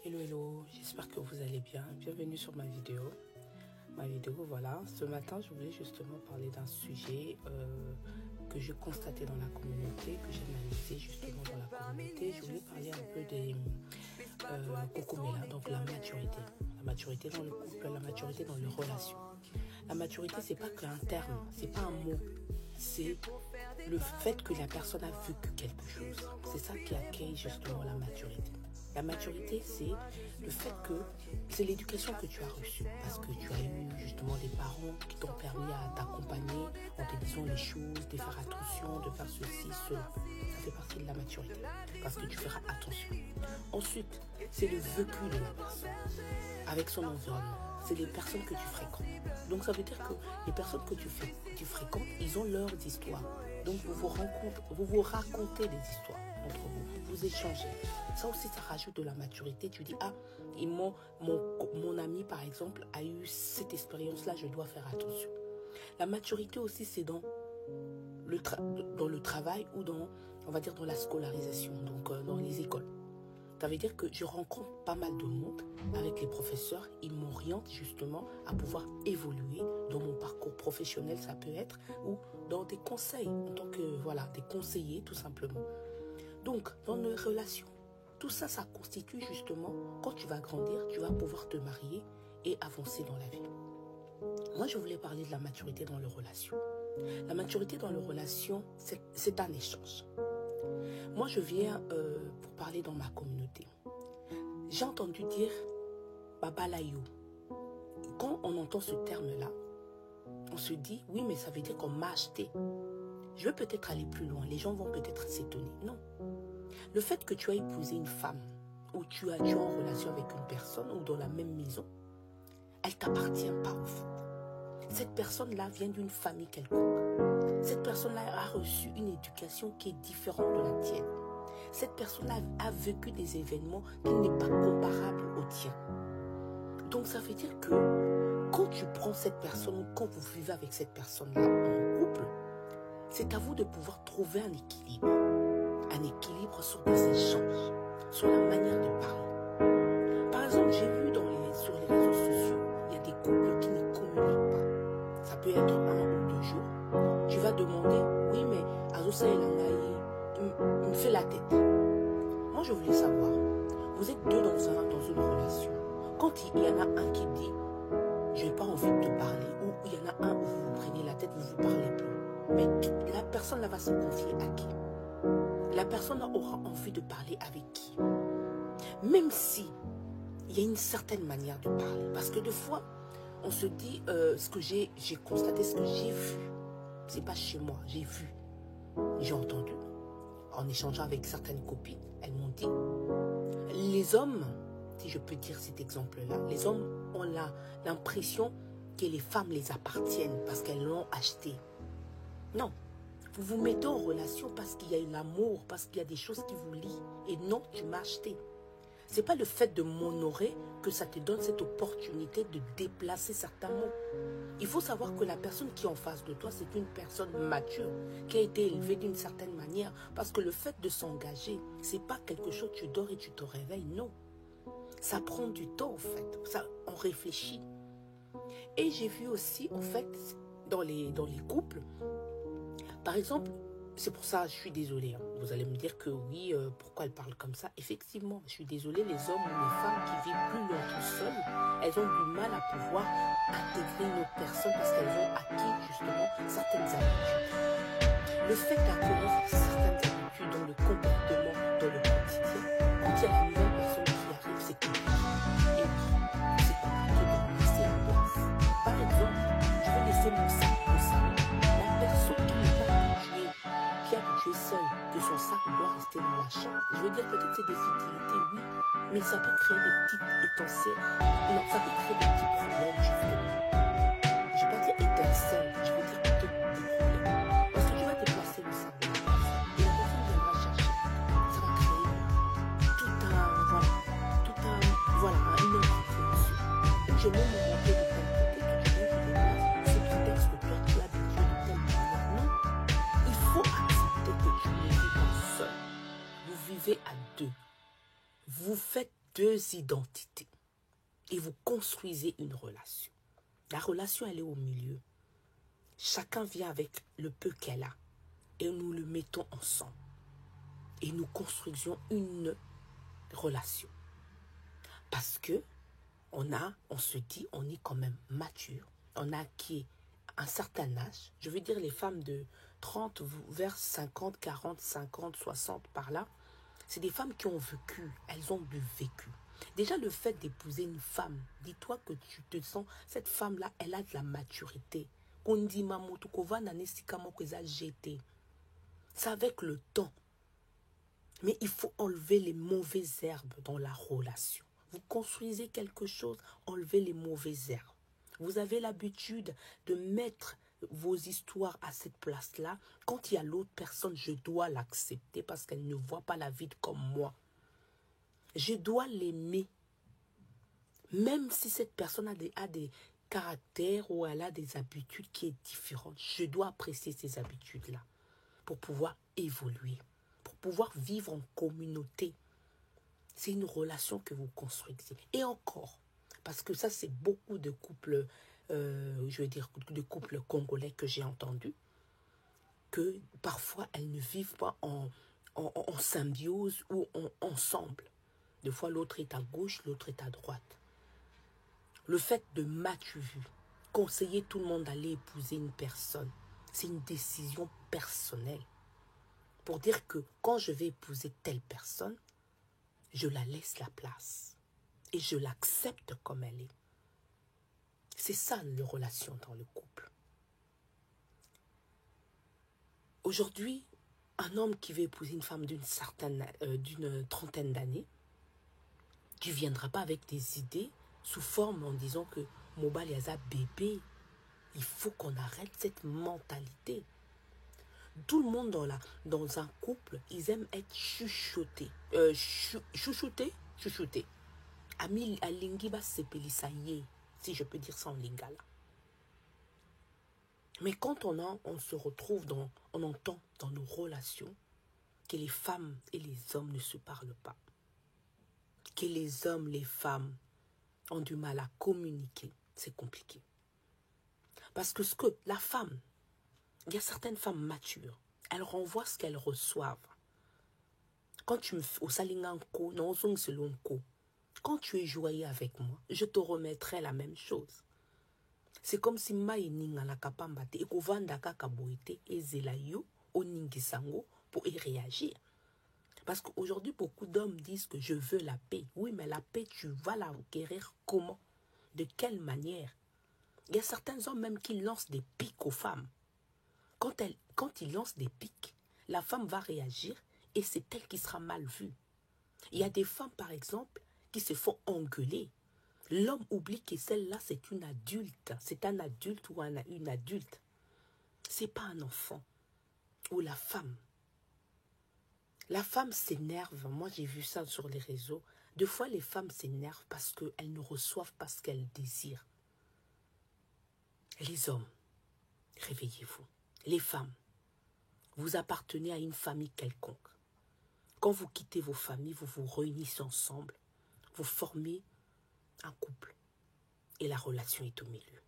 Hello, hello, j'espère que vous allez bien. Bienvenue sur ma vidéo. Voilà. Ce matin, je voulais justement parler d'un sujet que j'ai constaté dans la communauté, que j'ai analysé justement dans la communauté. Je voulais parler un peu des Kokomela, donc la maturité. La maturité dans le couple, la maturité dans les relations. La maturité, c'est pas qu'un terme, c'est pas un mot. C'est le fait que la personne a vécu quelque chose. C'est ça qui accueille justement la maturité. La maturité, c'est le fait que c'est l'éducation que tu as reçue. Parce que tu as eu justement des parents qui t'ont permis à t'accompagner en te disant les choses, de faire attention, de faire ceci, cela. Ça fait partie de la maturité. Parce que tu feras attention. Ensuite, c'est le vécu de la personne avec son environnement. C'est les personnes que tu fréquentes. Donc ça veut dire que les personnes que tu fréquentes, ils ont leurs histoires. Donc vous vous racontez des histoires entre vous, vous échangez. Ça aussi, ça rajoute de la maturité. Tu dis, ah, mon ami, par exemple, a eu cette expérience-là, je dois faire attention. La maturité aussi, c'est dans le travail ou dans, on va dire, dans la scolarisation, donc dans les écoles. Ça veut dire que je rencontre pas mal de monde avec les professeurs. Ils m'orientent justement à pouvoir évoluer dans mon parcours professionnel, ça peut être, ou dans des conseils, en tant que, voilà, des conseillers tout simplement. Donc, dans nos relations, tout ça, ça constitue justement, quand tu vas grandir, tu vas pouvoir te marier et avancer dans la vie. Moi, je voulais parler de la maturité dans les relations. La maturité dans les relations, c'est un échange. Moi, je viens pour parler dans ma communauté. J'ai entendu dire Babalayo. Quand on entend ce terme-là, on se dit, oui, mais ça veut dire qu'on m'a acheté. Je veux peut-être aller plus loin. Les gens vont peut-être s'étonner. Non. Le fait que tu as épousé une femme, ou tu es en relation avec une personne, ou dans la même maison, elle ne t'appartient pas en fait. Cette personne-là vient d'une famille quelconque. Cette personne-là a reçu une éducation qui est différente de la tienne. Cette personne-là a vécu des événements qui n'est pas comparable au tien. Donc ça veut dire que quand tu prends cette personne ou quand vous vivez avec cette personne-là en couple, c'est à vous de pouvoir trouver un équilibre. Un équilibre sur des échanges, sur la manière de parler. Par exemple, j'ai vu sur les réseaux sociaux, il y a des couples qui ne communiquent pas. Ça peut être 1 ou 2 jours. Tu vas demander, oui, mais Azosa il me fait la tête. Moi, je voulais savoir, vous êtes deux dans une relation. Quand il y en a un qui dit, je n'ai pas envie de te parler, ou il y en a un où vous vous prenez la tête, vous ne vous parlez plus. Mais la personne là va se confier à qui? La personne aura envie de parler avec qui? Même si il y a une certaine manière de parler. Parce que des fois, on se dit, ce que j'ai constaté, ce que j'ai vu. C'est pas chez moi, j'ai vu. J'ai entendu. En échangeant avec certaines copines, elles m'ont dit, les hommes, si je peux dire cet exemple-là, les hommes ont l'impression que les femmes les appartiennent parce qu'elles l'ont acheté. Non. Vous vous mettez en relation parce qu'il y a eu l'amour, parce qu'il y a des choses qui vous lient. Et non, tu m'as acheté. Ce n'est pas le fait de m'honorer que ça te donne cette opportunité de déplacer certains mots. Il faut savoir que la personne qui est en face de toi, c'est une personne mature, qui a été élevée d'une certaine manière. Parce que le fait de s'engager, ce n'est pas quelque chose, tu dors et tu te réveilles, non. Ça prend du temps, en fait. On réfléchit. Et j'ai vu aussi, en fait, dans les couples, par exemple, c'est pour ça, je suis désolée. Hein. Vous allez me dire que oui, pourquoi elle parle comme ça? Effectivement, je suis désolée, les hommes ou les femmes qui vivent plus longtemps seules, elles ont du mal à pouvoir intégrer une autre personne parce qu'elles ont acquis justement certaines habitudes. Le fait d'acquérir certaines habitudes dans le comportement, dans le quotidien, quand il y a la nouvelle personne qui arrive, c'est compliqué. Et oui, c'est compliqué de laisser en place. Par exemple, je vais laisser mon sac au salon. La personne qui n'est pas habituée, qui est habituée seule, que son sac doit rester dans la chambre. Je veux dire, peut-être c'est des futilités, oui, mais ça peut créer des petites étincelles. Non, ça peut créer des petits problèmes, justement. Je ne vais pas dire étincelles, je veux dire peut-être des problèmes. Parce que tu vas déplacer le sac de la personne et la personne viendra chercher. Ça va créer une incompréhension. Donc, je mets mon manteau de tel côté, que tu viens, je déplace, sous prétexte que toi, tu es habitué de telle manière. Non, il faut accepter que tu ne vis pas seul. Vous vivez à deux. Vous faites 2 identités et vous construisez une relation. La relation, elle est au milieu. Chacun vient avec le peu qu'elle a et nous le mettons ensemble. Et nous construisons une relation. Parce que on se dit, on est quand même mature. On a acquis un certain âge. Je veux dire les femmes de 30 vers 50, 40, 50, 60 par là. C'est des femmes qui ont vécu. Elles ont du vécu. Déjà le fait d'épouser une femme, dis-toi que tu te sens, cette femme-là, elle a de la maturité. C'est avec le temps. Mais il faut enlever les mauvaises herbes dans la relation. Vous construisez quelque chose, enlevez les mauvaises herbes. Vous avez l'habitude de mettre vos histoires à cette place-là. Quand il y a l'autre personne, je dois l'accepter parce qu'elle ne voit pas la vie comme moi. Je dois l'aimer. Même si cette personne a des caractères ou elle a des habitudes qui sont différentes, je dois apprécier ces habitudes-là pour pouvoir évoluer, pour pouvoir vivre en communauté. C'est une relation que vous construisez. Et encore, parce que ça, c'est beaucoup de couples, je veux dire, de couples congolais que j'ai entendus, que parfois, elles ne vivent pas en symbiose ou ensemble. Des fois, l'autre est à gauche, l'autre est à droite. Le fait de maturer, conseiller tout le monde d'aller épouser une personne, c'est une décision personnelle. Pour dire que quand je vais épouser telle personne, je la laisse la place et je l'accepte comme elle est. C'est ça la relation dans le couple. Aujourd'hui, un homme qui veut épouser une femme d'une trentaine d'années, tu ne viendras pas avec des idées sous forme en disant que Mobal Yaza bébé, il faut qu'on arrête cette mentalité. Tout le monde dans un couple, ils aiment être chuchotés. Chouchoutés. Ami alingiba sepelisaye, si je peux dire ça en lingala. Mais quand on se retrouve on entend dans nos relations que les femmes et les hommes ne se parlent pas. Que les hommes, les femmes ont du mal à communiquer. C'est compliqué. Parce que la femme, il y a certaines femmes matures, elles renvoient ce qu'elles reçoivent. Quand tu me fais au salinganko, non, selonko, quand tu es joyeux avec moi, je te remettrai la même chose. C'est comme si maïninga la kapambate et kovanda kakaboite et zelayo oningisango pour y réagir. Parce qu'aujourd'hui, beaucoup d'hommes disent que je veux la paix. Oui, mais la paix, tu vas la guérir comment? De quelle manière? Il y a certains hommes même qui lancent des pics aux femmes. Quand ils lancent des pics, la femme va réagir et c'est elle qui sera mal vue. Il y a des femmes, par exemple, qui se font engueuler. L'homme oublie que celle-là, c'est une adulte. C'est un adulte ou une adulte. C'est pas un enfant. Ou la femme. La femme s'énerve. Moi, j'ai vu ça sur les réseaux. Des fois, les femmes s'énervent parce qu'elles ne reçoivent pas ce qu'elles désirent. Les hommes, réveillez-vous. Les femmes, vous appartenez à une famille quelconque. Quand vous quittez vos familles, vous vous réunissez ensemble. Vous formez un couple. Et la relation est au milieu.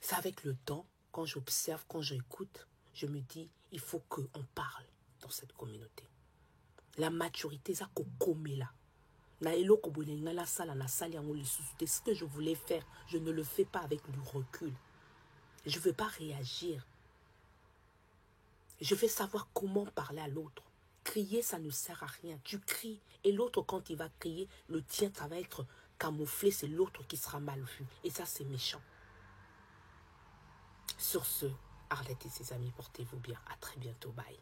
C'est avec le temps, quand j'observe, quand j'écoute, je me dis, il faut qu'on parle dans cette communauté. La maturité, ça qu'on là. Ce que je voulais faire, je ne le fais pas avec du recul. Je ne veux pas réagir. Je veux savoir comment parler à l'autre. Crier, ça ne sert à rien. Tu cries et l'autre, quand il va crier, le tien, ça va être camouflé. C'est l'autre qui sera mal vu. Et ça, c'est méchant. Sur ce, Arlette et ses amis, portez-vous bien. À très bientôt. Bye.